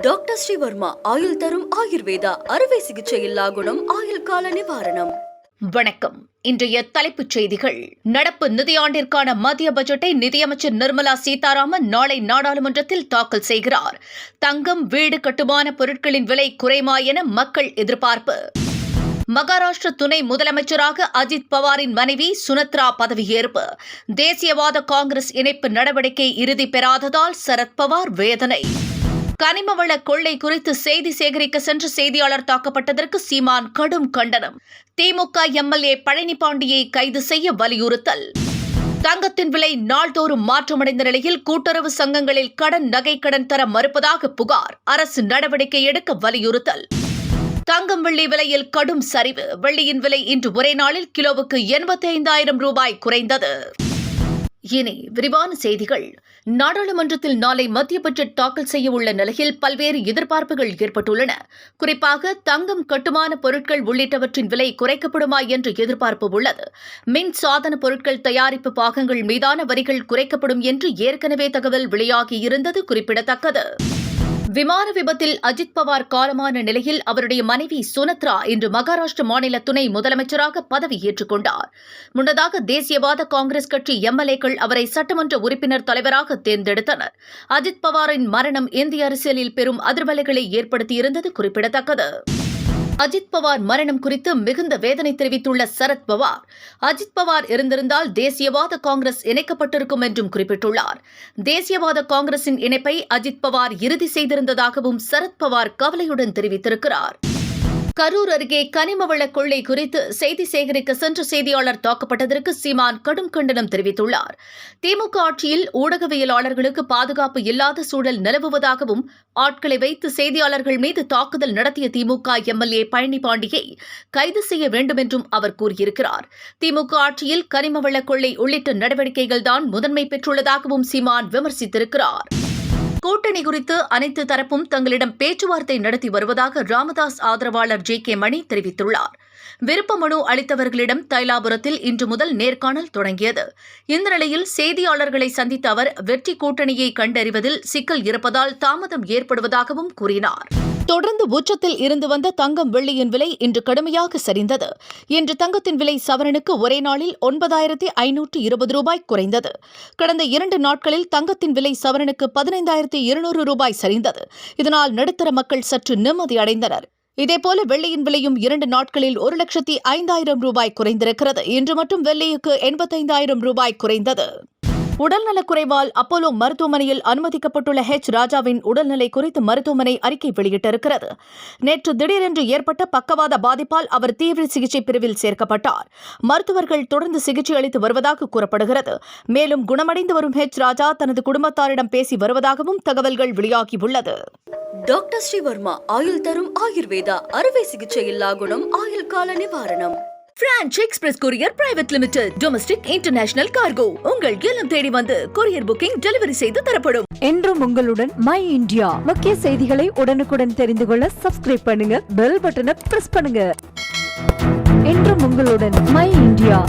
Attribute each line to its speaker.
Speaker 1: Doctor Sreevarma ஆயுள் தரும் ஆயுர்வேதா அறுவை சிகிச்சையில்லா குணம் ஆயுள் கால நிவாரணம்.
Speaker 2: வணக்கம். இன்றைய தலைப்புச் செய்திகள். நடப்பு நிதியாண்டிற்கான மத்திய பட்ஜெட்டை நிதியமைச்சர் நிர்மலா சீதாராமன் நாளை நாடாளுமன்றத்தில் தாக்கல் செய்கிறார். தங்கம், வீடு கட்டுமான பொருட்களின் விலை குறைமா என மக்கள் எதிர்பார்ப்பு. மகாராஷ்டிர துணை முதலமைச்சராக அஜித் பவாரின் மனைவி சுனத்ரா பதவியேற்பு. தேசியவாத காங்கிரஸ் இணைப்பு நடவடிக்கை இறுதி பெறாததால் சரத்பவார் வேதனை. கனிமவள கொள்ளை குறித்து செய்தி சேகரிக்க சென்ற செய்தியாளர் தாக்கப்பட்டதற்கு சீமான் கடும் கண்டனம். திமுக எம்எல்ஏ பழனிபாண்டியை கைது செய்ய வலியுறுத்தல். தங்கத்தின் விலை நாள்தோறும் மாற்றமடைந்த நிலையில் கூட்டுறவு சங்கங்களில் நகை கடன் தர மறுப்பதாக புகார். அரசு நடவடிக்கை எடுக்க வலியுறுத்தல். தங்கம், வெள்ளி விலையில் கடும் சரிவு. வெள்ளியின் விலை இன்று ஒரே நாளில் கிலோவுக்கு 85,000 ரூபாய் குறைந்தது. இனி விரிவான செய்திகள். நாடாளுமன்றத்தில் நாளை மத்திய பட்ஜெட் தாக்கல் செய்ய உள்ள நிலையில் பல்வேறு எதிர்பார்ப்புகள் ஏற்பட்டுள்ளன. குறிப்பாக தங்கம், கட்டுமான பொருட்கள் உள்ளிட்டவற்றின் விலை குறைக்கப்படுமா என்ற எதிர்பார்ப்பு உள்ளது. மின் சாதன பொருட்கள் தயாரிப்பு பாகங்கள் மீதான வரிகள் குறைக்கப்படும் என்று ஏற்கனவே தகவல் வெளியாகியிருந்தது குறிப்பிடத்தக்கது. விமான விபத்தில் அஜித் பவார் காலமான நிலையில் அவருடைய மனைவி சுனத்ரா இன்று மகாராஷ்டிர மாநில துணை முதலமைச்சராக பதவியேற்றுக் கொண்டார். முன்னதாக தேசியவாத காங்கிரஸ் கட்சி எம்எல்ஏக்கள் அவரை சட்டமன்ற உறுப்பினர் தலைவராக தேர்ந்தெடுத்தனர். அஜித் பவாரின் மரணம் இந்திய அரசியலில் பெரும் அதிர்வலைகளை ஏற்படுத்தியிருந்தது குறிப்பிடத்தக்கது. அஜித் பவார் மரணம் குறித்து மிகுந்த வேதனை தெரிவித்துள்ள சரத் பவார், அஜித் பவார் இருந்திருந்தால் தேசியவாத காங்கிரஸ் இணைக்கப்பட்டிருக்கும் என்றும் குறிப்பிட்டுள்ளார். தேசியவாத காங்கிரசின் இணைப்பை அஜித் பவார் இறுதி செய்திருந்ததாகவும் சரத் பவார் கவலையுடன் தெரிவித்திருக்கிறார். கரூர் அருகே கனிமவள கொள்ளை குறித்து செய்தி சேகரிக்க சென்ற செய்தியாளர் தாக்கப்பட்டதற்கு சீமான் கடும் கண்டனம் தெரிவித்துள்ளார். திமுக ஆட்சியில் ஊடகவியலாளர்களுக்கு பாதுகாப்பு இல்லாத சூழல் நிலவுவதாகவும் ஆட்களை வைத்து செய்தியாளர்கள் மீது தாக்குதல் நடத்திய திமுக எம்எல்ஏ பழனிபாண்டியை கைது செய்ய வேண்டும் என்றும் அவர் கூறியிருக்கிறார். திமுக ஆட்சியில் கனிமவள கொள்ளை உள்ளிட்ட நடவடிக்கைகள்தான் முதன்மை பெற்றுள்ளதாகவும் சீமான் விமர்சித்திருக்கிறார். கூட்டணி குறித்து அனைத்து தரப்பும் தங்களிடம் பேச்சுவார்த்தை நடத்தி வருவதாக ராமதாஸ் ஆதரவாளர் ஜே.கே. மணி தெரிவித்துள்ளார். விருப்ப மனு அளித்தவர்களிடம் தைலாபுரத்தில் இன்று முதல் நேர்காணல் தொடங்கியது. இந்த நிலையில் செய்தியாளர்களை சந்தித்த அவர் வெற்றி கூட்டணியை கண்டறிவதில் சிக்கல் இருப்பதால் தாமதம் ஏற்படுவதாகவும் கூறினார். தொடர்ந்து உச்சத்தில் இருந்து வந்த தங்கம், வெள்ளியின் விலை இன்று கடுமையாக சரிந்தது. இன்று தங்கத்தின் விலை சவரனுக்கு ஒரே நாளில் 9,520 ரூபாய் குறைந்தது. கடந்த 2 நாட்களில் தங்கத்தின் விலை சவரனுக்கு 15,200 ரூபாய் சரிந்தது. இதனால் நடுத்தர மக்கள் சற்று நிம்மதி அடைந்தனர். இதேபோல வெள்ளியின் விலையும் 2 நாட்களில் 1,05,000 ரூபாய் குறைந்திருக்கிறது. இன்று மட்டும் வெள்ளிக்கு 85,000 ரூபாய் குறைந்தது. உடல்நலக்குறைவால் அப்போலோ மருத்துவமனையில் அனுமதிக்கப்பட்டுள்ள ராஜாவின் உடல்நிலை குறித்து மருத்துவமனை அறிக்கை வெளியிட்டிருக்கிறது. நேற்று திடீரென்று ஏற்பட்ட பக்கவாத பாதிப்பால் அவர் தீவிர சிகிச்சை பிரிவில் சேர்க்கப்பட்டார். மருத்துவர்கள் தொடர்ந்து சிகிச்சை அளித்து வருவதாக கூறப்படுகிறது. மேலும் குணமடைந்து வரும் ராஜா தனது குடும்பத்தாரிடம் பேசி வருவதாகவும் தகவல்கள் வெளியாகியுள்ளது.
Speaker 1: டாக்டர் ஸ்ரீவர்மா ஆயுள் தரும் ஆயுர்வேதா அறுவை சிகிச்சையில்லா குணம் ஆயுள் கால நிவாரணம்.
Speaker 2: Branch express courier private limited. Domestic, international cargo உங்கள் இல்லம் தேடி வந்து கொரியர் புக்கிங், டெலிவரி செய்து தரப்படும்.
Speaker 3: என்றும் உங்களுடன் மை இந்தியா. முக்கிய செய்திகளை உடனுக்குடன் தெரிந்து கொள்ள சப்ஸ்கிரைப் பண்ணுங்க, பெல் பட்டனை பிரஸ் பண்ணுங்க. என்றும் உங்களுடன் மை இந்தியா.